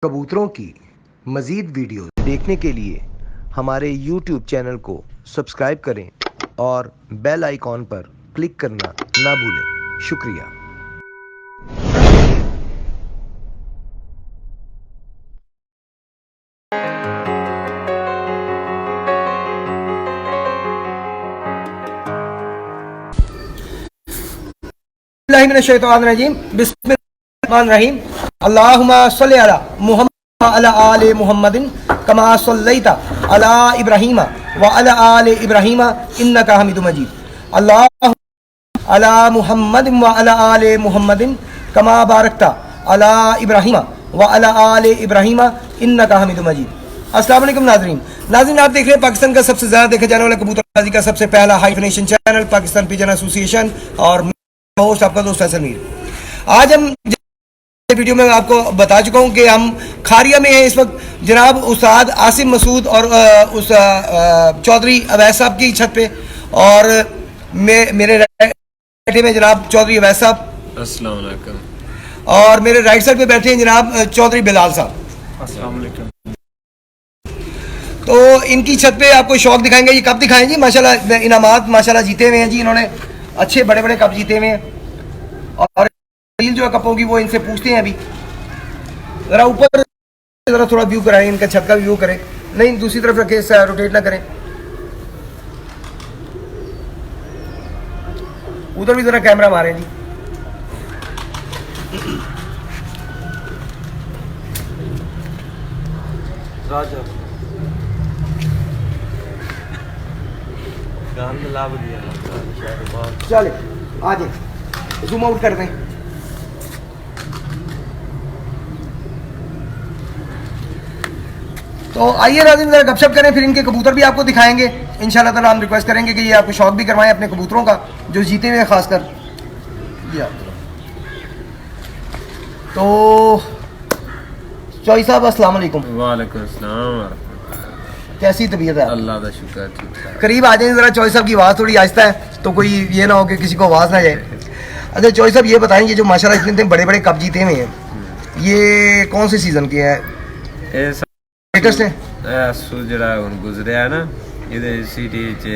कबूतरों की मज़ीद वीडियो देखने के लिए हमारे YouTube चैनल को सब्सक्राइब करें और बेल आइकॉन पर क्लिक करना ना भूलें। शुक्रिया। बिस्मिल्लाहिर्रहमानिर्रहीम बिस्मिल्लाहिर्रहमानिर्रहीम अल्लाहुम्मा सल्लि अला मुहम्मद व अला आलि मुहम्मदिन कमा सल्लैता अला इब्राहीम व अला आलि इब्राहीम इन्नका हमीदुम मजीद। अल्लाहुम्मा अला मुहम्मद व अला आलि मुहम्मदिन कमा बारकता अला इब्राहीम व अला आलि इब्राहीम इन्नका हमीदुम मजीद। अस्सलाम वालेकुम नाज़रीन, आप देख रहे हैं पाकिस्तान का सबसे ज़्यादा देखा जाने वाला कबूतरबाजी का सबसे पहला high definition channel Pakistan pigeon association और होस्ट आपका दोस्त फैसल मीर। आज हम वीडियो में आपको बता चुका हूं कि हम खारिया में हैं इस वक्त। जनाब उस्ताद आसिम मसूद और उस चौधरी अवैस साहब की छत पे, और मेरे बैठे में जनाब चौधरी अवैस साहब, अस्सलाम वालेकुम, और मेरे राइट साइड पे बैठे हैं जनाब चौधरी बिलाल साहब, अस्सलाम वालेकुम। तो इनकी छत पे आपको शौक दिखाएंगे। ये कप दिखाएं जी, माशाल्लाह इनामात माशाल्लाह जीते हुए हैं जी इन्होंने, अच्छे बड़े बड़े कप जीते हुए हैं। और डील जो है कपों की वो इनसे पूछते हैं। अभी जरा ऊपर जरा थोड़ा व्यू कराएं, इनका छत का व्यू करें, नहीं दूसरी तरफ रखें, रोटेट ना करें, उधर भी जरा कैमरा मारें जी। चले आ जाए, जूम आउट कर दें। तो आइए नाज़रीन जरा गपशप करें, फिर इनके कबूतर भी आपको दिखाएंगे इंशाल्लाह ताला। हम रिक्वेस्ट करेंगे कि ये आपको शौक भी करवाएं अपने कबूतरों का जो जीते हुए खासकर। तो चौधरी साहब अस्सलाम वालेकुम। वालेकुम अस्सलाम। कैसी तबीयत है? अल्लाह का शुक्र, ठीक ठाक। करीब आ जाए जरा, चौधरी साहब की आवाज़ थोड़ी आहिस्ता है तो कोई ये ना हो कि किसी को आवाज़ ना जाए। अच्छा चौधरी साहब ये बताएं, ये जो माशाल्लाह इतने बड़े बड़े कप जीते हुए हैं, ये कौन से सीजन के हैं? लेटेस्ट है ਜਿਹੜਾ ਹੁਣ ਗੁਜ਼ਰਿਆ ਨਾ, ਇਹਦੇ ਸਿਟੀ 'ਚ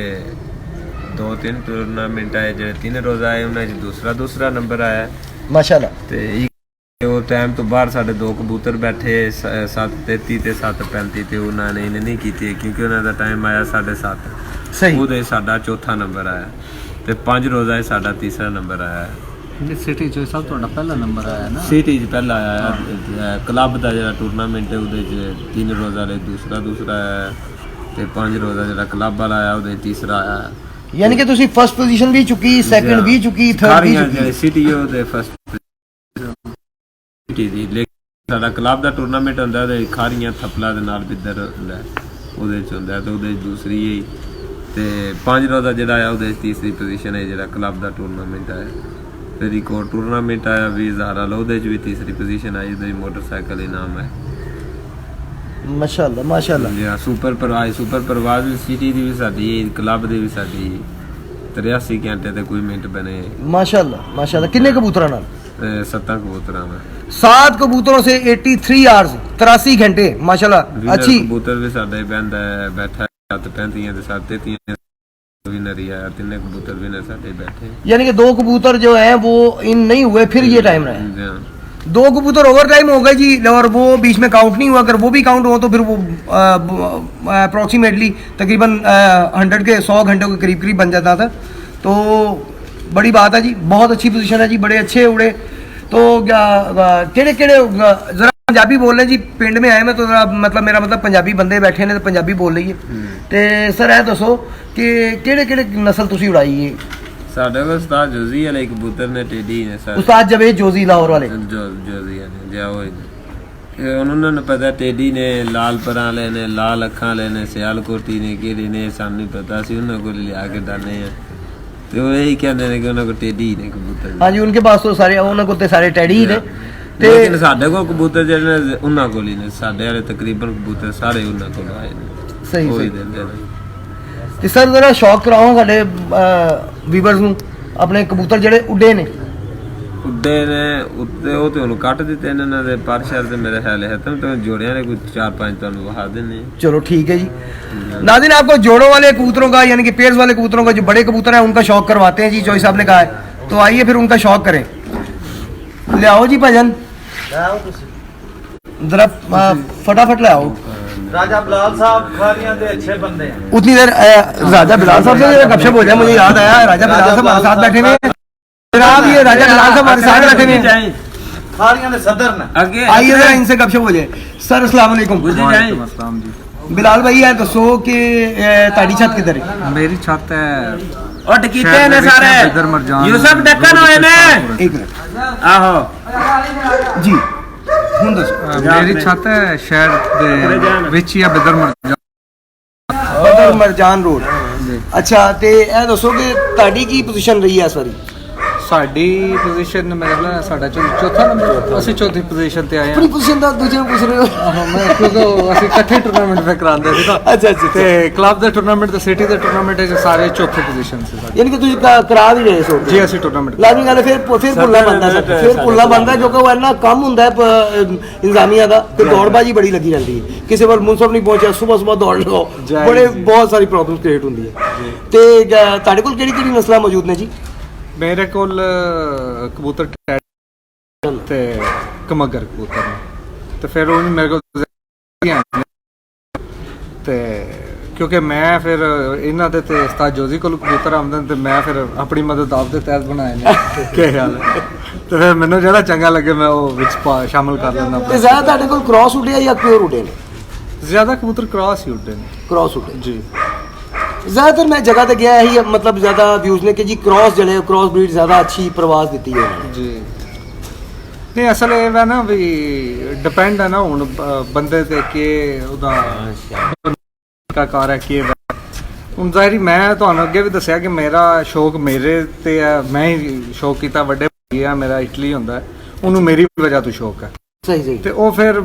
2-3 ਟੂਰਨਾਮੈਂਟ ਆਏ, ਜਿਹੜੇ 3 ਰੋਜ਼ ਆਏ ਉਹਨਾਂ 'ਚ ਦੂਸਰਾ ਨੰਬਰ ਆਇਆ माशाल्लाह। ਤੇ ਉਹ ਟਾਈਮ ਤੋਂ ਬਾਹਰ ਸਾਡੇ ਦੋ ਕਬੂਤਰ ਬੈਠੇ 7:33 ਤੇ 7:35 ਤੇ ਉਹਨਾਂ ਨੇ ਨਹੀਂ ਕੀਤੀ ਕਿਉਂਕਿ ਉਹਨਾਂ ਦਾ ਟਾਈਮ ਆਇਆ 7:30। सही। ਉਹਦੇ ਸਾਡਾ ਚੌਥਾ ਨੰਬਰ ਆਇਆ ਤੇ 5 ਰੋਜ਼ ਆਏ ਸਾਡਾ ਤੀਸਰਾ ਨੰਬਰ ਆਇਆ। सिटी जो सब तो पहला नंबर आया ना, सिटी च पहला आया। क्लब का जो टूरनामेंट है वो 3 रोज़ वाले दूसरा आया ते 5 रोज़ जो क्लब वाला आया वो तीसरा आया। यानी कि तुसी फर्स्ट पोजीशन भी चुकी, सेकंड भी चुकी, थर्ड भी चुकी। सिटी ਉਹਦੇ ਫਸਟ ਸਿਟੀ ਦੀ, ਲੇਕਿਨ ਸਾਡਾ ਕਲੱਬ ਦਾ ਟੂਰਨਾਮੈਂਟ ਹੁੰਦਾ ਤੇ ਖਾਰੀਆਂ ਥਪਲਾ ਦੇ ਨਾਲ ਬਿੱਦਰ ਹੁੰਦਾ, ਉਹਦੇ ਚ ਹੁੰਦਾ ਤੇ ਉਹਦੇ ਦੂਸਰੀ ਹੈ ਤੇ 5 ਰੋਜ਼ਾ ਜਿਹੜਾ ਆ ਉਹਦੇ ਤੀਸਰੀ ਪੋਜੀਸ਼ਨ ਹੈ ਜਿਹੜਾ ਕਲੱਬ ਦਾ ਟੂਰਨਾਮੈਂਟ ਹੈ। ਫਿਰ ਇੱਕ ਹੋਰ ਟੂਰਨਾਮੈਂਟ ਆਇਆ 20,000 ਵਾਲਾ, ਉਹਦੇ ਚ ਵੀ ਤੀਸਰੀ ਪੋਜੀਸ਼ਨ ਆਈ, ਉਹਦੇ ਮੋਟਰਸਾਈਕਲ ਇਨਾਮ ਹੈ। माशाल्लाह माशाल्लाह। ਜੀ ਸੁਪਰ ਪ੍ਰਵਾਜ਼ ਵੀ ਸਿਟੀ ਦੀ ਵੀ ਸਾਡੀ, ਕਲੱਬ ਦੀ ਵੀ ਸਾਡੀ 83 ਘੰਟੇ ਤੇ ਕੋਈ ਮਿੰਟ ਬਣੇ। माशाल्लाह माशाल्लाह। कितने कबूतरों नाल? 7 ਕਬੂਤਰਾਂ में 7 कबूतरों से 83 आवर्स 83 घंटे माशाल्लाह। अच्छी कबूतर भी साडा बंदा बैठा 7:35 ਤੇ 7:33 विनर ही आया, 3 कबूतर विनर साडे बैठे। यानी कि 2 कबूतर जो हैं वो इन नहीं हुए, फिर ये टाइम रहा। 2 कबूतर ओवर टाइम हो गए जी, और वो बीच में काउंट नहीं हुआ। अगर वो भी काउंट हो तो फिर वो अप्रोक्सीमेटली तकरीबन 100 के 100 घंटों के करीब बन जाता था। तो बड़ी बात है जी, बहुत अच्छी पोजीशन है जी, बड़े अच्छे उड़े। तो केड़े जरा पंजाबी बोल रहे जी, पिंड में आए मैं तो जरा मतलब मेरा मतलब पंजाबी बंदे बैठे ने तो पंजाबी बोल रही है। तो सर है दसो कि केड़े नस्ल तुसी उड़ाई है? साडे को उस्ताद जोजी वाले कबूतर ने टेडी ने सर, उस्ताद जवेद जोजी लाहौर वाले जोजी ने जाओ उन्होंने पता टेडी ने लाल परा लेने, लाल अखा लेने, सियालकोटी ने केड़े ने सानू नहीं पता सी, उन्होंने को लिया के डाले हैं तो यही कहते हैं कि उन्होंने को टेडी ने कबूतर। हाँ जी, उनके पास तो सारे उन्होंने को सारे टेडी ही ने, लेकिन साडे को कबूतर जेने उन्हां कोल ही ने, साडे वाले तकरीबन कबूतर सारे उन्हां कोल आए ने। सही कोई सही। देंदे ने ਤੇ ਸਰ ਜ਼ਰਾ ਸ਼ੌਕ ਕਰਾਓ ਸਾਡੇ ਵੀਵਰਸ ਨੂੰ, ਆਪਣੇ ਕਬੂਤਰ ਜਿਹੜੇ ਉੱਡੇ ਨੇ ਉੱਡੇ ਨੇ ਉੱਤੇ ਉਹ ਤੇ ਉਹਨੂੰ ਕੱਟ ਦਿੱਤੇ ਇਹਨਾਂ ਦੇ ਪਰਸ਼ਰ ਤੇ ਮੇਰੇ ਖਿਆਲ ਹੈ ਤਾਂ ਜੋੜਿਆਂ ਨੇ ਕੋਈ 4-5 ਤੁਹਾਨੂੰ ਵਹਾ देने हैं। चलो ठीक है जी। नाज़रीन, आपको जोड़ों वाले कबूतरों का यानी कि पेयर्स वाले कबूतरों का जो बड़े कबूतर हैं उनका शौक करवाते हैं जी, चौधरी साहब ने कहा है, तो आइए फिर उनका शौक करें। ले आओ जी भजन, जरा फटाफट ले आओ। राजा बिलाल साहब खारियां दे अच्छे बंदे हैं। उतनी देर राजा बिलाल साहब से गपशप हो जाए, मुझे याद आया राजा बिलाल साहब हमारे साथ बैठे हुए हैं। जनाब ये राजा बिलाल साहब हमारे साथ बैठे हुए हैं, खारियां दे सदर ने। आगे आइए जरा इनसे गपशप हो जाए। सर अस्सलाम वालेकुम। अस्सलाम जी। बिलाल भाई है, दसो कि ताड़ी छत किधर है? मेरी छत है और डकीते ने सारे इधर मरजान यूसुफ डक्कन होए ने। एक मिनट आहो जी, हुन दसो। मेरी छत है शहर दे विच ही बिदर मरजान। बदर मरजान रोड। अच्छा, ते ए दसो कि ताड़ी की पोजीशन रही है इस बारी? ਸਾਡੀ ਪੋਜੀਸ਼ਨ ਮੇਰੇ ਖਿਆਲ ਨਾਲ ਸਾਡਾ ਚੌਥਾ ਨੰਬਰ, ਅਸੀਂ ਚੌਥੀ ਪੋਜੀਸ਼ਨ ਤੇ ਆਏ अपनी पोजीशन ਦਾ ਦੂਜੇ ਨੂੰ ਪੁੱਛ ਰਹੇ ਹੋ? ਹਾਂ। ਮੈਂ ਕਿਉਂਕਿ ਅਸੀਂ ਇਕੱਠੇ ਟੂਰਨਾਮੈਂਟ ਵਿੱਚ ਕਰਾਉਂਦੇ ਸੀ ਨਾ। ਅੱਛਾ ਅੱਛਾ। ਤੇ ਕਲੱਬ ਦੇ ਟੂਰਨਾਮੈਂਟ ਤੇ ਸਿਟੀ ਦੇ ਟੂਰਨਾਮੈਂਟ ਵਿੱਚ ਸਾਰੇ ਚੌਥੇ ਪੋਜੀਸ਼ਨ ਸੀ ਸਾਡੀ। ਯਾਨੀ ਕਿ ਤੁਸੀਂ ਕਰਾ ਵੀ ਰਹੇ ਸੋ? ਜੀ ਅਸੀਂ ਟੂਰਨਾਮੈਂਟ ਲਾਜ਼ਮੀ ਗੱਲ ਹੈ, ਫਿਰ ਭੁੱਲਣਾ ਬੰਦਾ ਫਿਰ ਭੁੱਲਣਾ ਬੰਦਾ, ਕਿਉਂਕਿ ਉਹ ਇੰਨਾ ਕੰਮ ਹੁੰਦਾ ਹੈ ਇੰਤਜ਼ਾਮੀਆ ਦਾ ਕਿ ਦੌੜਬਾਜੀ ਬੜੀ ਲੱਗੀ ਰਹਿੰਦੀ ਹੈ। ਕਿਸੇ ਵੱਲ ਮੁਨਸਬ ਨਹੀਂ ਪਹੁੰਚਿਆ, ਸਵੇਰ ਦੌੜ ਲਗਾਓ, ਬੜੇ ਬਹੁਤ ਸਾਰੀ ਪ੍ਰੋਬਲਮ ਕ੍ਰੀਏਟ ਹੁੰਦੀ ਹੈ। ਤੇ ਤੁਹਾਡੇ ਕੋਲ ਕਿਹੜੀ ਕਿਹੜੀ ਨਸਲਾਂ ਮੌਜੂਦ ਨੇ ਜੀ? ਮੇਰੇ ਕੋਲ ਕਬੂਤਰ ਤੇ ਕਮਗਰ ਕਬੂਤਰ ਨੇ, ਤੇ ਫਿਰ ਉਹ ਮੇਰੇ ਕੋਲ ਤੇ ਕਿਉਂਕਿ ਮੈਂ ਫਿਰ ਇਹਨਾਂ ਦੇ ਤੇ ਉਸਤਾਦ ਜੋਜ਼ੀ ਕੋਲ ਕਬੂਤਰ ਆਉਂਦੇ ਨੇ, ਤੇ ਮੈਂ ਫਿਰ ਆਪਣੀ ਮਦਦ ਆਪ ਦੇ ਤਹਿਤ ਬਣਾਏ ਨੇ। ਕੀ ਖਿਆਲ ਹੈ? ਤੇ ਫਿਰ ਮੈਨੂੰ ਜਿਹੜਾ ਚੰਗਾ ਲੱਗੇ ਮੈਂ ਉਹ ਵਿੱਚ ਸ਼ਾਮਲ ਕਰ ਲੈਂਦਾ। ਤੇ ਜ਼ਿਆਦਾ ਤੁਹਾਡੇ ਕੋਲ ਕ੍ਰਾਸ ਉੱਡੇ ਜਾਂ ਪਿਓਰ ਉੱਡੇ ਨੇ? ਜ਼ਿਆਦਾ ਕਬੂਤਰ ਕ੍ਰਾਸ ਹੀ ਉੱਡੇ ਨੇ। ਕ੍ਰਾਸ ਉੱਡੇ ਜੀ। ਜ਼ਿਆਦਾਤਰ ਮੈਂ ਜਗ੍ਹਾ ਤੇ ਗਿਆ ਹੀ ਮਤਲਬ ਜ਼ਿਆਦਾ ਵਿਊਜ਼ ਨੇ ਕਿ ਜੀ ਕ੍ਰਾਸ ਜਿਹੜੇ ਕ੍ਰਾਸ ਬਰੀਡ ਜ਼ਿਆਦਾ ਅੱਛੀ ਪ੍ਰਵਾਸ ਦਿੱਤੀ ਹੈ ਜੀ। ਨਹੀਂ ਅਸਲ ਇਹ ਹੈ ਨਾ ਵੀ ਡਿਪੈਂਡ ਹੈ ਨਾ ਹੁਣ ਬੰਦੇ ਤੇ ਕਿ ਉਹਦਾ ਕਾਰ ਹੈ ਕੀ ਹੈ। ਹੁਣ ਜ਼ਾਹਿਰ ਮੈਂ ਤੁਹਾਨੂੰ ਅੱਗੇ ਵੀ ਦੱਸਿਆ ਕਿ ਮੇਰਾ ਸ਼ੌਕ ਮੇਰੇ ਤੇ ਹੈ, ਮੈਂ ਹੀ ਸ਼ੌਕ ਕੀਤਾ। ਵੱਡੇ ਭਾਈ ਆ ਮੇਰਾ ਇਟਲੀ ਹੁੰਦਾ, ਉਹਨੂੰ ਮੇਰੀ ਵਜ੍ਹਾ ਤੋਂ ਸ਼ੌਕ ਹੈ। ਸਹੀ ਸਹੀ। ਤੇ ਉਹ ਫਿਰ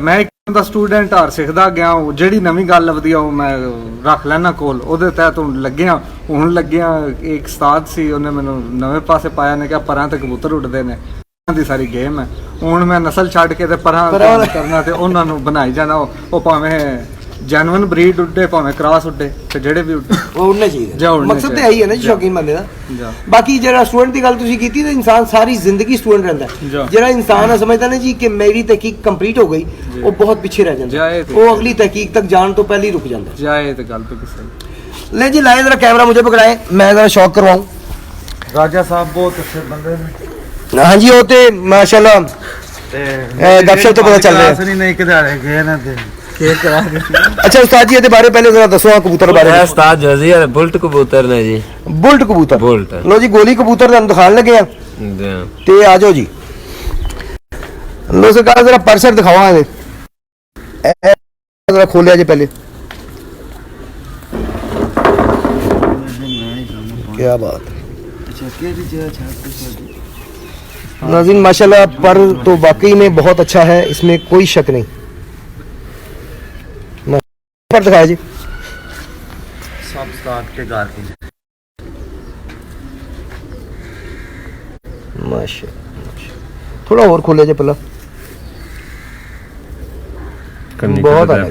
ਮੈਂ ਇੱਕ ਦਾ ਸਟੂਡੈਂਟ ਹਾਰ ਸਿੱਖਦਾ ਗਿਆ, ਜਿਹੜੀ ਨਵੀਂ ਗੱਲ ਲੱਭਦੀ ਆ ਉਹ ਮੈਂ ਰੱਖ ਲੈਣਾ ਕੋਲ, ਉਹਦੇ ਤਹਿਤ ਹੁਣ ਲੱਗਿਆ। ਇੱਕ ਉਸਤਾਦ ਸੀ, ਉਹਨੇ ਮੈਨੂੰ ਨਵੇਂ ਪਾਸੇ ਪਾਇਆ ਨੇ ਕਿਹਾ ਪਰਾਂ ਤੇ ਕਬੂਤਰ ਉੱਡਦੇ ਨੇ, ਦੀ ਸਾਰੀ ਗੇਮ ਹੈ। ਹੁਣ ਮੈਂ ਨਸਲ ਛੱਡ ਕੇ ਤੇ ਪਰਾਂ ਕਰਨਾ ਤੇ ਉਹਨਾਂ ਨੂੰ ਬਣਾਈ ਜਾਣਾ। ਉਹ ਭਾਵੇਂ ਜੈਨੂਇਨ ਬਰੀਡ ਉੱਡੇ ਭਾਵੇਂ ਕ੍ਰਾਸ ਉੱਡੇ, ਤੇ ਜਿਹੜੇ ਵੀ ਉੱਡੇ ਉਹ ਉੜਨੇ ਚਾਹੀਦੇ। ਮਕਸਦ ਤੇ ਇਹੀ ਹੈ ਨਾ ਜੀ ਸ਼ੌਕੀਨ ਬੰਦੇ ਦਾ। ਬਾਕੀ ਜਿਹੜਾ ਸਟੂਡੈਂਟ ਦੀ ਗੱਲ ਤੁਸੀਂ ਕੀਤੀ, ਤਾਂ ਇਨਸਾਨ ਸਾਰੀ ਜ਼ਿੰਦਗੀ ਸਟੂਡੈਂਟ ਰਹਿੰਦਾ। ਜਿਹੜਾ ਇਨਸਾਨ ਆ ਸਮਝਦਾ ਨਾ ਜੀ ਕਿ ਮੇਰੀ ਤਹਿਕੀਕ ਕੰਪਲੀਟ ਹੋ ਗਈ, ਉਹ ਬਹੁਤ ਪਿੱਛੇ ਰਹਿ ਜਾਂਦਾ, ਉਹ ਅਗਲੀ ਤਹਿਕੀਕ ਤੱਕ ਜਾਣ ਤੋਂ ਪਹਿਲੇ ਹੀ ਰੁਕ ਜਾਂਦਾ। ਜਾਏ ਤੇ ਗੱਲ ਤੇ ਕਿਸੇ ले जी लाए जरा कैमरा मुझे पकड़ाए, मैं जरा शौक करवाऊं। राजा साहब बहुत अच्छे बंदे ने। हाँ जी, वो तो माशाल्लाह गपशप तो पता चल रहा है। नहीं किधर गए ना थे अच्छा उस्ताद जी, ये बारे पहले जरा दसो कबूतर बारे में। उस्ताद जोजी है बुल्ट कबूतर ने जी। बुल्ट कबूतर। बुल्ट लो जी, गोली कबूतर तुहानू दिखाने लगे हैं ते आ जाओ जी। लो सरकार जरा परसर दिखाओ, जरा खोलिया जी पहले। क्या बात है नाज़रीन, माशाल्लाह पर तो वाकई में बहुत अच्छा है, इसमें कोई शक नहीं। पर दिखाया जी सब स्टार्ट के घर की माशाल्लाह। थोड़ा और खोले जी पहला। बहुत आला,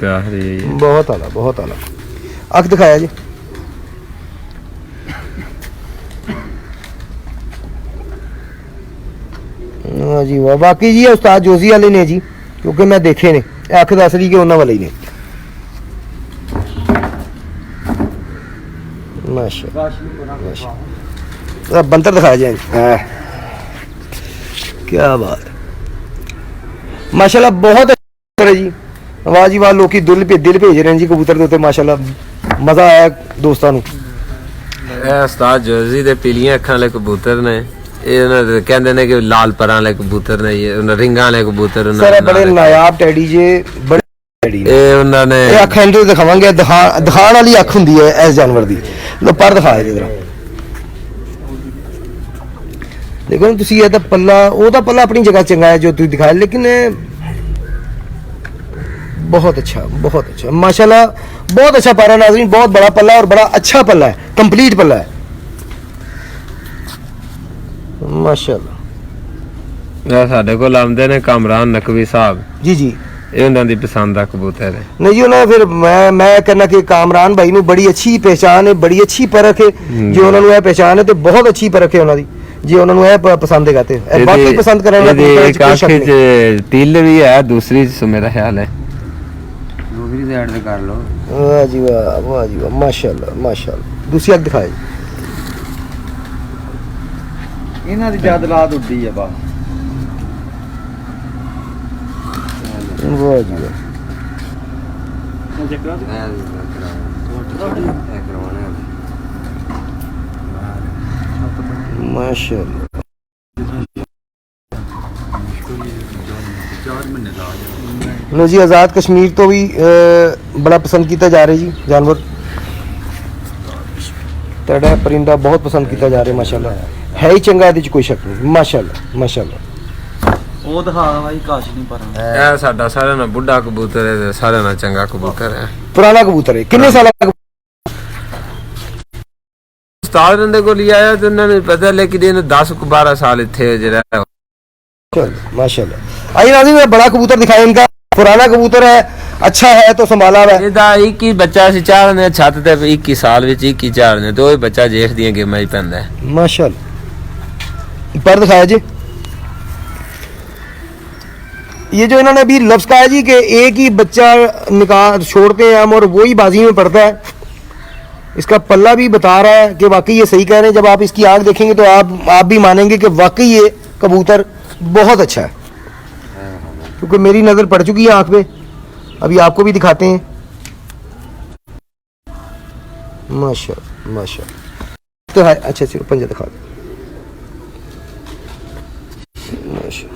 बहुत आला, बहुत आला। अख दिखाया जी। हाँ जी वाह, बाकी जी उस्ताद जोजी वाले ने जी, क्योंकि मैं देखे ने अख दस रही कि उन्होंने वाले ही ने। माशाल्लाह बंतर दिखाया जाए। क्या बात, माशाल्लाह बहुत अच्छा है जी। वाह जी वाह, लोग दिल भेज रहे हैं जी कबूतर के उत्ते, माशाल्लाह मजा आया दोस्तों नूं। उस्ताद जोजी दे पीलियां अखां वाले कबूतर ने, ਇਹ ਕਹਿੰਦੇ ਨੇ ਕਿ ਲਾਲ ਪਰਾਂ ਵਾਲੇ ਕਬੂਤਰ ਨੇ, ਇਹ ਉਹਨਾਂ ਰਿੰਗਾਂ ਵਾਲੇ ਕਬੂਤਰ ਉਹਨਾਂ ਸਰ ਬੜੇ ਨਾਯਾਬ ਟੈਡੀ ਜੇ, ਬੜੇ ਟੈਡੀ ਇਹ ਉਹਨਾਂ ਨੇ। ਇਹ ਅੱਖ ਇਹਨੂੰ ਦਿਖਾਵਾਂਗੇ, ਦਿਖਾਣ ਵਾਲੀ ਅੱਖ ਹੁੰਦੀ ਹੈ ਇਸ ਜਾਨਵਰ ਦੀ। ਲੋ ਪਰ ਦਿਖਾਇਆ ਜਰਾ, ਦੇਖੋ ਤੁਸੀਂ ਇਹ ਤਾਂ ਪੱਲਾ, ਉਹ ਤਾਂ ਪੱਲਾ ਆਪਣੀ ਜਗ੍ਹਾ ਚੰਗਾ ਹੈ ਜੋ ਤੁਸੀਂ ਦਿਖਾਇਆ, ਲੇਕਿਨ बहुत अच्छा माशाल्लाह, बहुत अच्छा पारा नाज़रीन, बहुत बड़ा पल्ला और बड़ा अच्छा पल्ला है, कंप्लीट पल्ला है माशाल्लाह। ਇਹ ਸਾਡੇ ਕੋਲ ਆਉਂਦੇ ਨੇ ਕਾਮਰਾਨ ਨਕਵੀ ਸਾਹਿਬ, ਜੀ ਜੀ। ਇਹ ਉਹਨਾਂ ਦੀ ਪਸੰਦ ਦਾ ਕਬੂਤਰ ਹੈ। नहीं जी उन्होंने फिर मैं कहना कि कामरान भाई ਨੂੰ ਬੜੀ ਅੱਛੀ ਪਹਿਚਾਨ ਹੈ, ਬੜੀ ਅੱਛੀ ਪਰਖ ਹੈ। ਜੇ ਉਹਨਾਂ ਨੂੰ ਇਹ ਪਹਿਚਾਨ ਹੈ ਤੇ ਬਹੁਤ ਅੱਛੀ ਪਰਖ ਹੈ ਉਹਨਾਂ ਦੀ, ਜੇ ਉਹਨਾਂ ਨੂੰ ਇਹ ਪਸੰਦ ਹੈਗਾ ਤੇ ਇਹ ਬਾਕੀ ਪਸੰਦ ਕਰਨ ਵਾਲਾ ਇਹਦੀ ਕੋਈ ਇੱਕ ਸ਼ੱਕ ਅੱਖ ਨਹੀਂ। 'ਚ ਤਿਲ ਵੀ ਹੈ, ਦੂਸਰੀ 'ਚ ਮੇਰਾ ਖਿਆਲ ਹੈ ਦੂਸਰੀ ਸਾਈਡ ਤੇ ਕਰ ਲਓ। वाह जी वाह जी वाह, माशाल्लाह माशाल्लाह। दूसरी आंख दिखाए। ਇਹਨਾਂ ਦੀ ਜਦ ਰਾਤ ਉੱਡੀ ਆ ਬਾ वाह जी वाह माशाल्लाह। लो जी आज़ाद कश्मीर तो भी बड़ा पसंद किया जा रहा है जी जानवर, तेरा परिंदा बहुत पसंद किया जा रहा है माशाल्लाह, है ही चंगा, ਇਹਦੇ 'ਚ कोई शक नहीं माशाल्लाह माशाल्लाह। ਉਹ ਦਿਖਾ ਭਾਈ ਕਾਸ਼ ਨਹੀਂ ਪਰ ਇਹ ਸਾਡਾ ਸਾਰਿਆਂ ਨਾਲ ਬੁੱਢਾ ਕਬੂਤਰ ਹੈ ਤੇ ਸਾਰਿਆਂ ਨਾਲ ਚੰਗਾ ਕਬੂਤਰ ਹੈ। पुराना कबूतर है, कितने साल का? ਉਸਤਾਦ ਨੇ ਕੋਲ ਹੀ ਆਇਆ ਤੇ ਉਹਨਾਂ ਨੂੰ ਪਤਾ ਲੇਕਿਨ ਇਹਨੇ 10-12 ਸਾਲ ਇੱਥੇ ਜਿਹੜਾ चलो माशाल्लाह। आइए नाज़रीन मैं बड़ा कबूतर दिखाया इनका, पुराना कबूतर है, अच्छा है तो संभाला हुआ है। ਇਹਦਾ ਇੱਕ ਹੀ ਬੱਚਾ ਸੀ ਚਾੜਨੇ ਛੱਤ ਤੇ 21 ਸਾਲ ਵਿੱਚ ਇੱਕ ਹੀ ਚਾੜਨੇ ਤੇ ਉਹ ਬੱਚਾ ਜੇਠ ਦੀਆਂ ਗੇਮਾਂ ਹੀ ਪੈਂਦਾ ਹੈ। माशाल्लाह। पर दिखाया जी, ये जो इन्होंने अभी लफ्ज कहा है जी कि एक ही बच्चा निकाल छोड़ते हैं हम और वही बाजी में पड़ता है, इसका पल्ला भी बता रहा है कि वाकई ये सही कह रहे हैं। जब आप इसकी आंख देखेंगे तो आप भी मानेंगे कि वाकई ये कबूतर बहुत अच्छा है, क्योंकि मेरी नज़र पड़ चुकी है आंख पे। अभी आपको भी दिखाते हैं। माशाल्लाह माशाल्लाह। तो है अच्छे से पंजा दिखा दो। माशाल्लाह।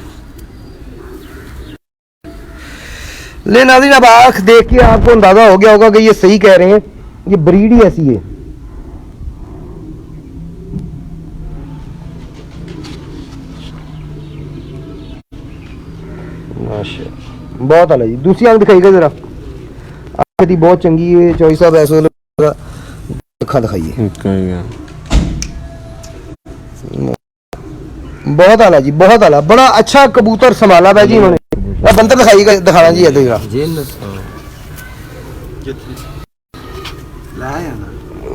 ले नाज़रीन अब आंख देख के आपको अंदाजा हो गया होगा कि ये सही कह रहे हैं, ये ब्रीड ही ऐसी है। माशाल्लाह बहुत आला जी। दूसरी आंख दिखाइएगा जरा, आंख दी बहुत चंगी है। चौधरी साहब ऐसे अखा दिखाइए, बहुत आला जी बहुत आला, बड़ा अच्छा कबूतर संभाला है जी इन्होंने। बंदर दिखाइएगा, दिखाना जी ये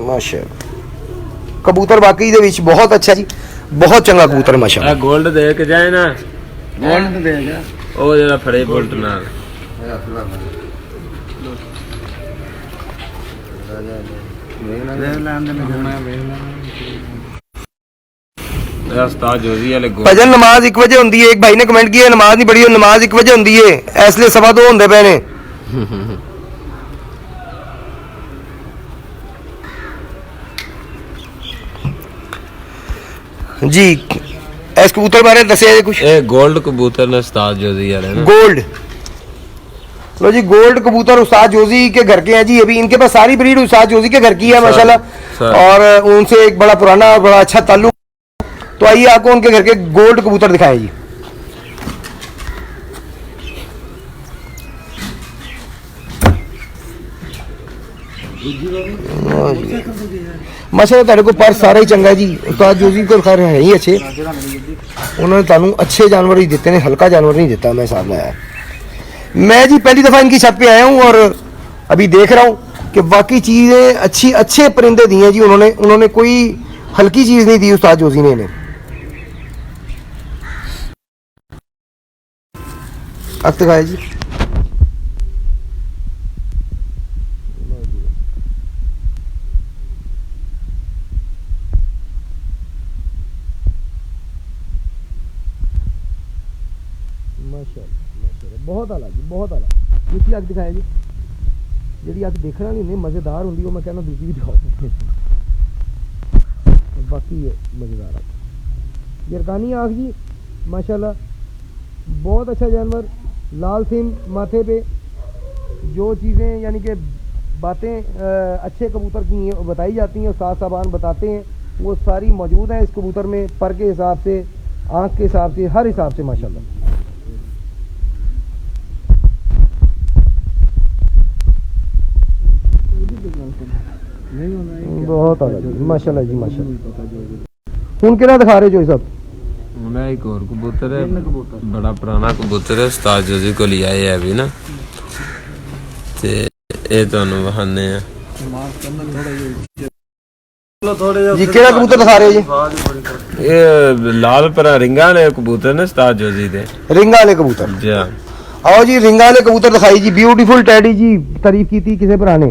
माशाल्लाह। कबूतर वाकई दे विच बहुत अच्छा जी, बहुत चंगा कबूतर माशाल्लाह। ਗੋਲਡ ਦੇ ਕੇ ਜਾਏ ਨਾ, ਗੋਲਡ ਦੇ ਜਾ ਉਹ ਜਿਹੜਾ ਫੜੇ ਬੁਲਟ ਨਾਲ उस्ताद जोजी वाले भजन नमाज 1 बजे होंदी है। एक भाई ने कमेंट किया नमाज नहीं पढ़ी, नमाज 1 बजे होंदी है, इसलिए 2:15 होंदे पे ने। जी इस कबूतर बारे दसिया कुछ? ये गोल्ड कबूतर ने उस्ताद जोजी वाले ना, गोल्ड। लो जी गोल्ड कबूतर उस्ताद जोजी के घर के हैं जी। अभी इनके पास सारी ब्रीड उस्ताद जोजी के घर की है माशाल्लाह, और उनसे एक बड़ा पुराना और बड़ा अच्छा ताल्लुक। तो आइए आपको उनके घर के गोल्ड कबूतर दिखाएं जी। माशाल्लाह तेरे को पर सारा ही चंगा जी। उस्ताद जोजी को खैर है ही अच्छे, उन्होंने तानू अच्छे जानवर ही देते हैं, हल्का जानवर नहीं देता। मैं सामने आया, मैं जी पहली दफ़ा इनकी छत पे आया हूँ और अभी देख रहा हूँ कि वाकई चीज़ें अच्छी, अच्छे परिंदे दिए हैं जी उन्होंने कोई हल्की चीज़ नहीं दी उस्ताद जोजी ने इन्हें। अब तक आया जी माशाल्लाह बहुत आला जी बहुत आला। दूसरी अग दिखाया जी, जी अग देखना नहीं नहीं मज़ेदार होंगी, वो मैं कहना दूसरी भी दिखाओ, बाकी ये मज़ेदार आग यरकानी आग जी माशाल्लाह बहुत अच्छा जानवर। लाल सिम माथे पे, जो चीज़ें यानी कि बातें अच्छे कबूतर की बताई जाती हैं, उस्ताद साहबान बताते हैं, वो सारी मौजूद हैं इस कबूतर में, पर के हिसाब से, आँख के हिसाब से, हर हिसाब से माशाल्लाह। बहुत आला जी माशाल्लाह जी माशाल्लाह। हूँ कि दिखा रहे जो सब उन्हें एक और कबूतर है, बड़ा पुराना कबूतर है, उस्ताद जोजी को लिया है अभी ना, ते ये ਤੁਹਾਨੂੰ ਵਹਾਨੇ ਆ जी केड़ा कबूतर दिखा रहे हो जी? ये लाल परा रिंगा वाले कबूतर ने उस्ताद जोजी दे रिंगा वाले कबूतर। जी हाँ। आओ जी रिंगा वाले कबूतर दिखाई जी। ब्यूटीफुल टैडी जी तारीफ की थी किसी भरा ने।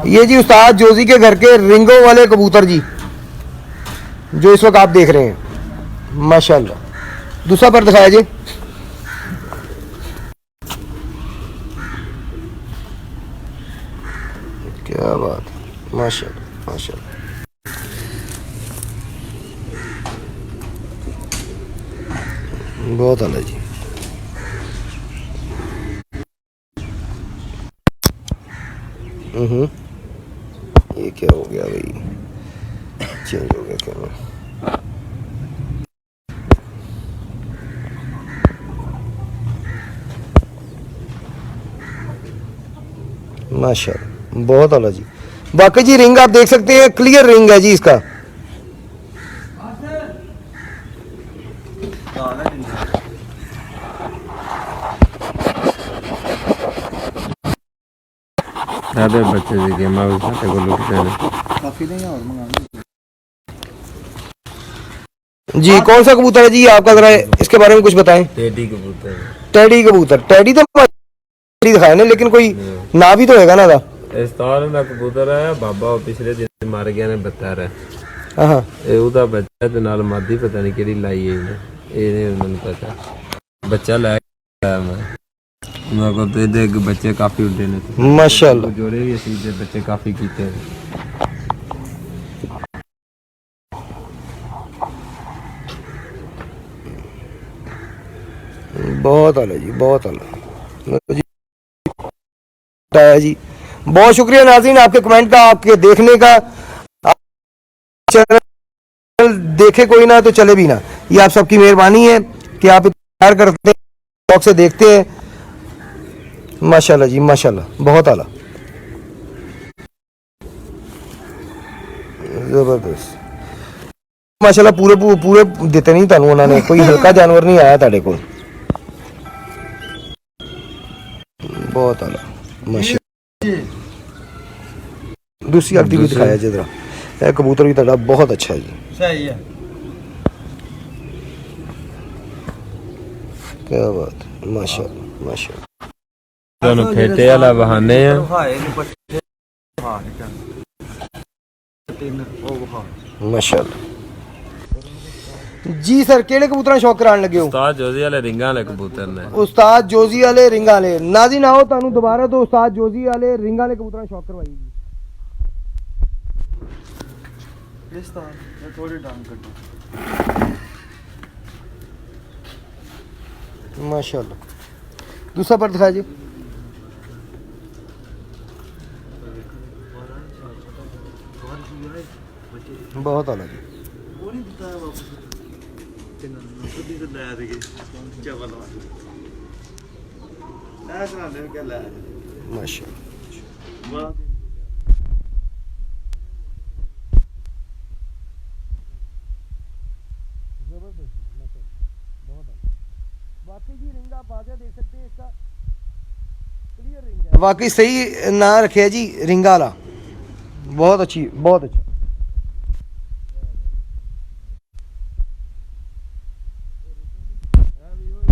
ये जी उस्ताद जोजी के घर के रिंगों वाले कबूतर जी जो इस वक्त आप देख रहे हैं, माशाल्लाह। दूसरा पर दिखाया जी। क्या बात, माशाल्लाह माशाल्लाह। बहुत आला जी। ये क्या हो गया भाई, चेंज हो गया कैमरा। माशाल्लाह बहुत आला जी। बाकी जी रिंग आप देख सकते हैं, क्लियर रिंग है जी इसका। सारे बच्चे जी गेम साथे को लुटते हैं जी। कौन सा कबूतर है जी आपका, जरा इसके बारे में कुछ बताएं। टेडी कबूतर टैडी कबूतर। टैडी तो दिखाया नहीं, लेकिन कोई ना भी तो होगा ना। इस तरह का कबूतर है बाबा पिछले दिन मार गया ने बता रहा हाँ ਇਹ ਉਹਦਾ ਬੱਚਾ ਤੇ ਨਾਲ ਮਾਦੀ ਪਤਾ ਨਹੀਂ ਕਿਹੜੀ ਲਾਈ ਹੈ ਇਹਨੇ, ਇਹ ਨਹੀਂ ਮੈਨੂੰ ਪਤਾ। ਬੱਚਾ ਲੈ ਕੇ ਆਇਆ ਮੈਂ ਕੋਲ ਤੇ ਦੇ ਬੱਚੇ ਕਾਫੀ ਉੱਡੇ ਨੇ, माशाल्लाह। ਜੋੜੇ ਵੀ ਅਸੀਂ ਦੇ ਬੱਚੇ ਕਾਫੀ ਕੀਤੇ ਨੇ। बहुत आला जी, बहुत आला जी। बहुत शुक्रिया नाज़रीन आपके कमेंट का, आपके देखने का। चैनल देखे कोई ना तो चले भी ना, ये आप सबकी मेहरबानी है कि आप प्यार करते हैं, शौक से देखते हैं। माशाल्लाह जी माशाल्लाह, बहुत आला, जबरदस्त माशाल्लाह। पूरे पूरे देते नहीं थानू उन्होंने, कोई हल्का जानवर नहीं आया ताड़े को। बहुत आला माशाल्लाह। दूसरी आखिरी भी दिखाया जी जरा। यह कबूतर भी ताड़ा बहुत अच्छा है जी, सही है। क्या बात, माशाल्लाह माशाल्लाह। ਤੁਹਾਨੂੰ ਫੇਟੇ ਵਾਲਾ ਬਹਾਨੇ ਆ माशाल्लाह जी। सर केड़े कबूतर शौक कराने लगे हो? ਉਸਤਾਦ ਜੋਜ਼ੀ ਵਾਲੇ ਰਿੰਗਾਂ ਵਾਲੇ ਕਬੂतर ਨੇ। उस्ताद जोजी वाले रिंगा वाले। नाज़रीन आओ तानू दोबारा तो उस्ताद जोजी वाले रिंगा वाले कबूतर शौक करवाई जी। थोड़ी डांग कटो। माशाल्लाह। दूसरा पर दिखाया जी। बहुत आला जी। माशाल्लाह। वाकई जी रिंग आप आगे देख सकते हैं, इसका क्लियर रिंग है। वाकई सही ना रखे जी रिंगा वाला, बहुत अच्छी, बहुत अच्छा।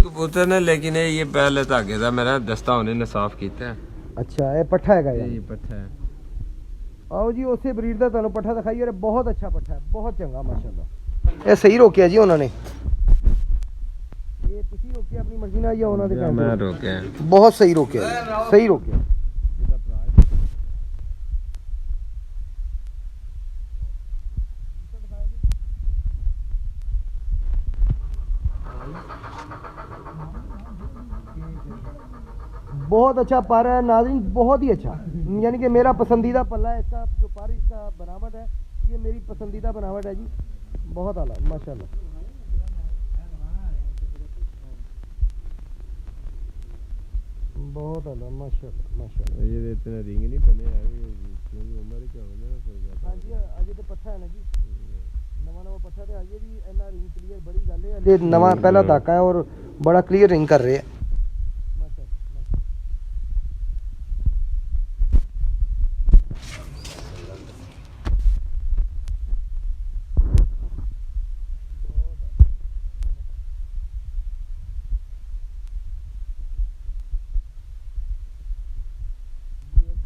कबूतर ने लेकिन ये पहले धागे का मेरा दस्ता होने ने साफ किया है। अच्छा ये पट्ठा है ये पट्ठा है। आओ जी उसे ब्रीड का तुहानू पट्ठा दिखाइए। अरे बहुत अच्छा पट्ठा है, बहुत चंगा माशाल्लाह। ये सही रोकिया जी उन्होंने, ये तुसी रोकिया अपनी मर्जी ना या उन्होंने कहते मैं रोके बहुत सही रोकिया जी, सही रोकिया। बहुत अच्छा पर है नाज़रीन, बहुत ही अच्छा। यानी कि मेरा पसंदीदा पल्ला है इसका, जो पर इसका बनावट है ये मेरी पसंदीदा बनावट है जी। बहुत आला माशाल्लाह। ਬਹੁਤ ਆਲਾ ਮਾਸ਼ਾਅੱਲਾ ਇਹਦੇ ਤੇ ਰਿੰਗ ਨਹੀਂ ਬਣੇ ਆ ਕਿਉਂਕਿ ਉਮਰ ਹੀ ਹੋਵੇ ਨਾ ਫਿਰ ਹਾਂਜੀ ਅਜੇ ਤੇ ਪੱਠਾ ਹੈ ਨਾ ਜੀ ਨਵਾਂ ਪੱਠਾ ਤੇ ਅਜੇ ਵੀ ਇੰਨਾ ਰਿੰਗ ਕਲੀਅਰ ਬੜੀ ਗੱਲ ਹੈ ਅਜੇ ਨਵਾਂ ਪਹਿਲਾ ਧਾਕਾ ਹੈ ਔਰ ਬੜਾ ਕਲੀਅਰ ਰਿੰਗ ਕਰ ਰਹੇ ਹੈ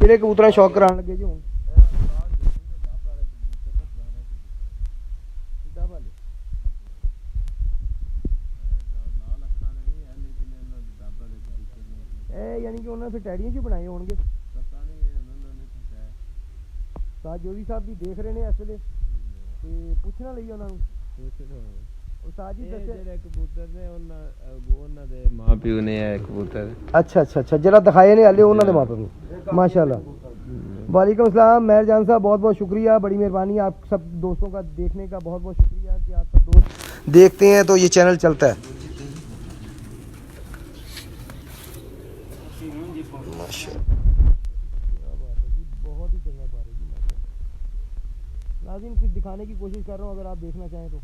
ਕਿਹੜੇ ਕਬੂਤਰਾਂ ਸ਼ੌਕ ਕਰਾਉਣ ਲੱਗੇ ਜੀ ਹੁਣ ਇਹ ਯਾਨੀ ਕਿ ਉਹਨਾਂ ਫਿਰ ਟੈਡੀਆਂ 'ਚ ਬਣਾਏ ਹੋਣਗੇ ਤਾਂ ਜੋਗੀ ਸਾਹਿਬ ਵੀ ਦੇਖ ਰਹੇ ਨੇ ਇਸ ਵੇਲੇ ਤੇ ਪੁੱਛਣਾ ਲਈ ਉਹਨਾਂ ਨੂੰ ਉਸਤਾਦ ਜੀ ਦੱਸੇ ਜਿਹੜੇ ਕਬੂਤਰ ਨੇ ਉਹਨਾਂ ਦੇ ਮਾਂ ਪਿਓ ਨੇ ਇਹ ਕਬੂਤਰ अच्छा जरा दिखाए ने हाले उन्होंने वहाँ पर माशाल्लाह वालेकुम अस्सलाम मेहर जान साहब बहुत बहुत शुक्रिया बड़ी मेहरबानी आप सब दोस्तों का देखने का बहुत बहुत शुक्रिया कि आप सब दोस्त देखते हैं तो ये चैनल चलता है बहुत ही चंगा बात है जी नाज़रीन कुछ दिखाने की कोशिश कर रहा हूँ अगर आप देखना चाहें तो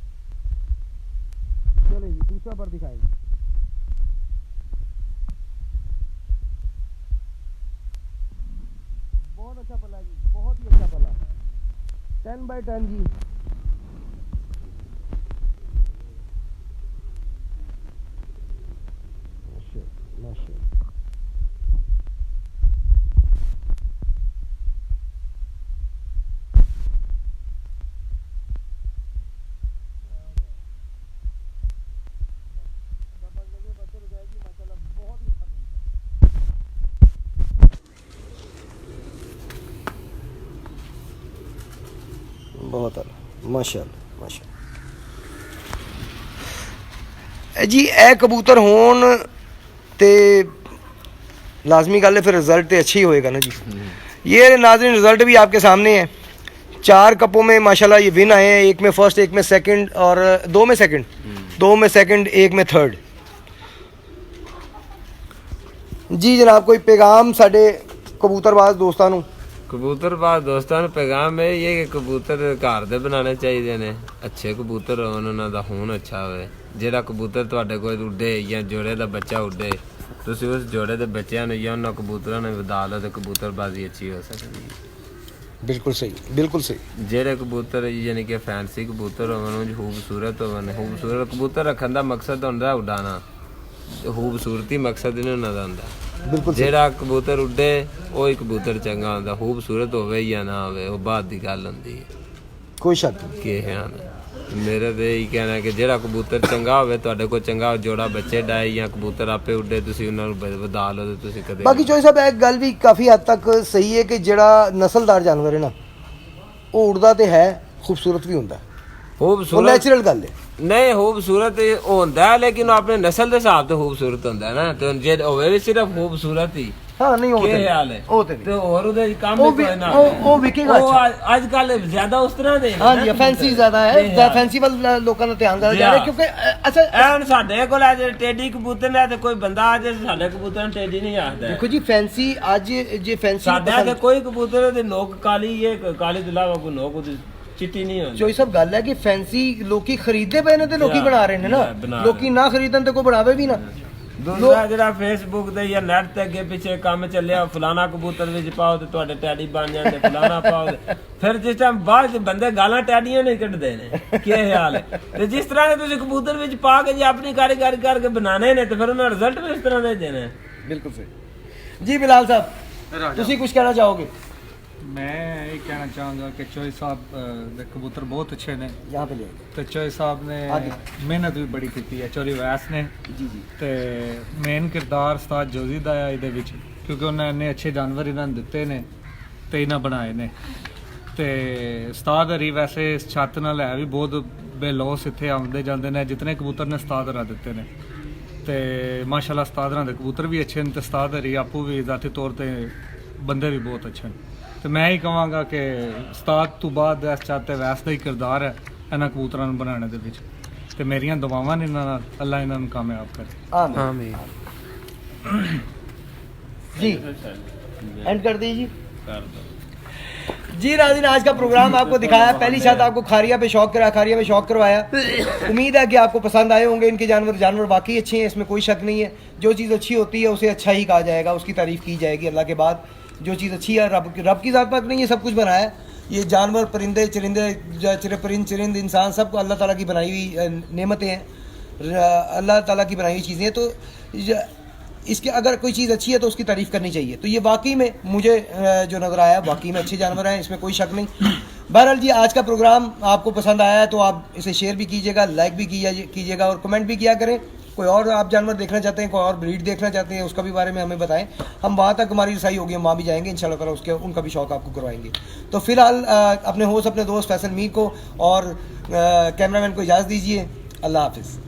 चले जी दूसरा पर दिखाएंगे बहुत अच्छा पला जी बहुत ही अच्छा पला 10/10 जी माशाल्लाह बहुत माशाल्लाह माशाल्लाह जी ए कबूतर होन ते लाजमी गल है फिर रिजल्ट तो अच्छा ही होएगा ना जी ये नाज़रीन रिजल्ट भी आपके सामने है 4 कपों में माशाल्लाह ये विन आए हैं एक में फर्स्ट एक में सेकंड और 2 में सेकंड एक में थर्ड जी जनाब कोई पैगाम साडे कबूतरबाज दोस्तों नूं ਕਬੂਤਰਬਾਜ਼ ਦੋਸਤਾਂ ਨੂੰ ਪੈਗਾਮ ਹੈ ਇਹ ਕਿ ਕਬੂਤਰ ਘਰ ਦੇ ਬਣਾਉਣੇ ਚਾਹੀਦੇ ਨੇ ਅੱਛੇ ਕਬੂਤਰ ਹੋਣ ਉਹਨਾਂ ਦਾ ਖੂਨ ਅੱਛਾ ਹੋਵੇ ਜਿਹੜਾ ਕਬੂਤਰ ਤੁਹਾਡੇ ਕੋਲ ਉੱਡੇ ਜਾਂ ਜੋੜੇ ਦਾ ਬੱਚਾ ਉੱਡੇ ਤੁਸੀਂ ਉਸ ਜੋੜੇ ਦੇ ਬੱਚਿਆਂ ਨੂੰ ਜਾਂ ਉਹਨਾਂ ਕਬੂਤਰਾਂ ਨੂੰ ਵਧਾ ਲਓ ਤੇ ਕਬੂਤਰਬਾਜ਼ੀ ਅੱਛੀ ਹੋ ਸਕਦੀ ਹੈ बिल्कुल सही ਜਿਹੜੇ ਕਬੂਤਰ ਯਾਨੀ ਕਿ ਫੈਂਸੀ ਕਬੂਤਰ ਹੋਣ ਉਹ ਖੂਬਸੂਰਤ ਹੋਣ ਖੂਬਸੂਰਤ ਕਬੂਤਰ ਰੱਖਣ ਦਾ ਮਕਸਦ ਹੁੰਦਾ ਉਡਾਣਾ ਖੂਬਸੂਰਤੀ ਮਕਸਦ ਨਹੀਂ ਉਹਨਾਂ ਦਾ ਹੁੰਦਾ बिल्कुल ਜਿਹੜਾ ਕਬੂਤਰ ਉੱਡੇ ਉਹ ਹੀ ਕਬੂਤਰ ਚੰਗਾ ਹੁੰਦਾ ਖੂਬਸੂਰਤ ਹੋਵੇ ਜਾਂ ਨਾ ਹੋਵੇ ਉਹ ਬਾਅਦ ਦੀ ਗੱਲ ਹੁੰਦੀ ਹੈ कोई शक नहीं ਕਿ ਹਨ ਮੇਰਾ ਤੇ ਇਹੀ ਕਹਿਣਾ ਕਿ ਜਿਹੜਾ ਕਬੂਤਰ ਚੰਗਾ ਹੋਵੇ ਤੁਹਾਡੇ ਕੋਲ ਚੰਗਾ ਜੋੜਾ ਬੱਚੇ ਡਾਏ ਜਾਂ ਕਬੂਤਰ ਆਪੇ ਉੱਡੇ ਤੁਸੀਂ ਉਹਨਾਂ ਨੂੰ ਵਧਾ ਲਓ ਤੇ ਤੁਸੀਂ ਕਦੇ ਬਾਕੀ ਚੋਈ ਸਾਹਿਬ ਇੱਕ ਗੱਲ ਵੀ ਕਾਫੀ ਹੱਦ ਤੱਕ ਸਹੀ ਹੈ ਕਿ ਜਿਹੜਾ ਨਸਲਦਾਰ ਜਾਨਵਰ ਹੈ ਨਾ ਉਹ ਉੜਦਾ ਤੇ ਹੈ ਖੂਬਸੂਰਤ ਵੀ ਹੁੰਦਾ ਉਹ ਖੂਬਸੂਰਤ ਨੈਚੁਰਲ ਗੱਲ ਹੈ ਨਹੀਂ ਖੂਬਸੂਰਤ ਉਹ ਹੁੰਦਾ ਲੇਕਿਨ ਉਹ ਆਪਣੇ ਨਸਲ ਦੇ ਹਿਸਾਬ ਤੋਂ ਖੂਬਸੂਰਤ ਹੁੰਦਾ ਨਾ ਤੇ ਜੇ ਹੋਵੇ ਵੀ ਸਿਰਫ ਖੂਬਸੂਰਤ ਹੀ ਹਾਂ ਨਹੀਂ ਉਹ ਕੀ ਤੇ ਹਾਲ ਹੈ ਉਹ ਤੇ ਤੇ ਹੋਰ ਉਹਦੇ ਕੰਮ ਉਹ ਵੀ ਵੀ ਕੋਈ ਨਾ ਉਹ ਵਿਕੇਗਾ ਅੱਛਾ ਅੱਜ ਕੱਲ ਜ਼ਿਆਦਾ ਉਸ ਤਰ੍ਹਾਂ ਦੇ ਹਾਂ ਜੀ ਫੈਂਸੀ ਜ਼ਿਆਦਾ ਹੈ ਫੈਂਸੀ ਵੱਲ ਲੋਕਾਂ ਦਾ ਧਿਆਨ ਜ਼ਿਆਦਾ ਜਾ ਰਿਹਾ ਕਿਉਂਕਿ ਅੱਛਾ ਐ ਹੁਣ ਸਾਡੇ ਕੋਲ ਆ ਜੇ ਟੇਡੀ ਕਬੂਤਰ ਨੇ ਤੇ ਕੋਈ ਬੰਦਾ ਆ ਜੇ ਸਾਡੇ ਕਬੂਤਰ ਨੂੰ ਟੇਡੀ ਨਹੀਂ ਆਖਦਾ ਦੇਖੋ ਜੀ ਫੈਂਸੀ ਅੱਜ ਜੇ ਫੈਂਸੀ ਸਾਡੇ ਤੇ ਕੋਈ ਕਬੂਤਰ ਦੇ ਨੋਕ ਕਾਲੀ ਹੈ ਕਾਲੀ ਤੋਂ ਇਲਾਵਾ ਕੋਈ ਨੋਕ ਉਹਦੀ ਚਿੱਟੀ ਨਹੀਂ ਹੁੰਦੀ ਚੋਈ ਸਾਹਿਬ ਗੱਲ ਹੈ ਕਿ ਫੈਂਸੀ ਲੋਕੀ ਖਰੀਦਦੇ ਪਏ ਨੇ ਤੇ ਲੋਕੀ ਬਣਾ ਰਹੇ ਨੇ ਨਾ ਲੋਕੀ ਨਾ ਖਰੀਦਣ ਤੇ ਕੋਈ ਬਣਾਵੇ ਵੀ ਨਾ ਦੂਸਰਾ ਜਿਹੜਾ ਫੇਸਬੁੱਕ ਤੇ ਜਾਂ ਨੈਟ ਤੇ ਅੱਗੇ ਪਿੱਛੇ ਕੰਮ ਚੱਲਿਆ ਫਲਾਣਾ ਕਬੂਤਰ ਵਿੱਚ ਪਾਓ ਤੇ ਤੁਹਾਡੇ ਟੈਡੀ ਬਣ ਜਾਂਦੇ ਫਲਾਣਾ ਪਾਓ ਫਿਰ ਜਿਸ ਟਾਈਮ ਬਾਅਦ ਬੰਦੇ ਗਾਲਾਂ ਟੈਡੀਆਂ ਨਹੀਂ ਕੱਢਦੇ ਨੇ ਕੀ ਹਾਲ ਹੈ ਤੇ ਜਿਸ ਤਰ੍ਹਾਂ ਦੇ ਤੁਸੀਂ ਕਬੂਤਰ ਵਿੱਚ ਪਾ ਕੇ ਜੇ ਆਪਣੀ ਕਾਰੀਗਰੀ ਕਰਕੇ ਬਣਾਣੇ ਨੇ ਤੇ ਫਿਰ ਉਹਨਾਂ ਰਿਜ਼ਲਟ ਵੀ ਇਸ ਤਰ੍ਹਾਂ ਦੇ ਦੇਣੇ ਬਿਲਕੁਲ ਸਹੀ ਜੀ ਬਿਲਾਲ ਸਾਹਿਬ ਤੁਸੀਂ ਕੁਝ ਕਹਿਣਾ ਚਾਹੋਗੇ ਮੈਂ ਇਹ ਕਹਿਣਾ ਚਾਹਾਂਗਾ ਕਿ ਚੋਈ ਸਾਹਿਬ ਦੇ ਕਬੂਤਰ ਬਹੁਤ ਅੱਛੇ ਨੇ यहाँ पे ले ਤੇ ਚੋਈ ਸਾਹਿਬ ਨੇ ਮਿਹਨਤ ਵੀ ਬੜੀ ਕੀਤੀ ਹੈ ਚੋਰੀ ਵੈਸ ਨੇ जी जी ਤੇ ਮੇਨ ਕਿਰਦਾਰ ਉਸਤਾਦ ਜੋਜ਼ੀ ਦਾ ਹੈ ਇਹਦੇ ਵਿੱਚ ਕਿਉਂਕਿ ਉਹਨਾਂ ਇੰਨੇ ਅੱਛੇ ਜਾਨਵਰ ਇਹਨਾਂ ਨੂੰ ਦਿੱਤੇ ਨੇ ਤੇ ਇਹਨਾਂ ਬਣਾਏ ਨੇ ਤੇ ਉਸਤਾਦ ਹਰੀ ਵੈਸੇ ਇਸ ਛੱਤ ਨਾਲ ਹੈ ਵੀ ਬਹੁਤ ਬੇਲੋਸ ਇੱਥੇ ਆਉਂਦੇ ਜਾਂਦੇ ਨੇ ਜਿਤਨੇ ਕਬੂਤਰ ਨੇ ਉਸਤਾਦ ਹਰਾ ਦਿੱਤੇ ਨੇ ਤੇ ਮਾਸ਼ਾਅੱਲਾ ਉਸਤਾਦ ਹਰਾਂ ਦੇ ਕਬੂਤਰ ਵੀ ਅੱਛੇ ਨੇ ਤੇ ਉਸਤਾਦ ਹਰੀ ਆਪੂ ਵੀ ਜ਼ਾਤੀ ਤੌਰ ਤੇ ਬੰਦੇ ਵੀ ਬਹੁਤ ਅੱਛੇ ਨੇ ਤੇ ਮੈਂ ਹੀ ਕਹਾਂਗਾ ਕਿ ਉਸਤਾਦ ਤੋਂ ਬਾਅਦ ਇਸ ਛੱਤ ਤੇ ਵੈਸ ਦਾ ਹੀ ਕਿਰਦਾਰ ਹੈ ਇਹਨਾਂ ਕਬੂਤਰਾਂ ਨੂੰ ਬਣਾਉਣ ਦੇ ਵਿੱਚ ਤੇ ਮੇਰੀਆਂ ਦੁਆਵਾਂ ਨੇ ਇਹਨਾਂ ਨਾਲ ਅੱਲਾ ਇਹਨਾਂ ਨੂੰ ਕਾਮਯਾਬ ਕਰੇ आमीन ਆਮੀਨ जी एंड कर दीजिए कर दो। जी नाज़रीन, आज का प्रोग्राम आपको दिखाया, पहली छत आपको खारिया पे शौक करवाया। उम्मीद है कि आपको पसंद आए होंगे इनके जानवर वाकई अच्छे हैं, इसमें कोई शक नहीं है। जो चीज़ अच्छी होती है उसे अच्छा ही कहा जाएगा, उसकी तारीफ़ की जाएगी अल्लाह के बाद। जो चीज़ अच्छी है रब की ज़ात पाक ने ये सब कुछ बनाया है। ये जानवर, परिंदे, चरिंद इंसान, सब अल्लाह ताला की बनाई हुई नेमतें हैं, अल्लाह ताला की बनाई हुई चीज़ें हैं। तो इसके अगर कोई चीज़ अच्छी है तो उसकी तारीफ़ करनी चाहिए। तो ये वाकई में मुझे जो नज़र आया वाकई में अच्छे जानवर हैं, इसमें कोई शक नहीं। बहरहाल जी, आज का प्रोग्राम आपको पसंद आया है तो आप इसे शेयर भी कीजिएगा, लाइक भी कीजिएगा और कमेंट भी किया करें। कोई और आप जानवर देखना चाहते हैं, कोई और ब्रीड देखना चाहते हैं, उसका भी बारे में हमें बताएं। हम वहाँ तक हमारी रसाई होगी, हम वहाँ भी जाएंगे इंशाल्लाह ताला, उसके उनका भी शौक़ आपको करवाएंगे। तो फिलहाल अपने दोस्त फैसल मीर को और कैमरामैन को इजाज़त दीजिए। अल्लाह हाफिज़।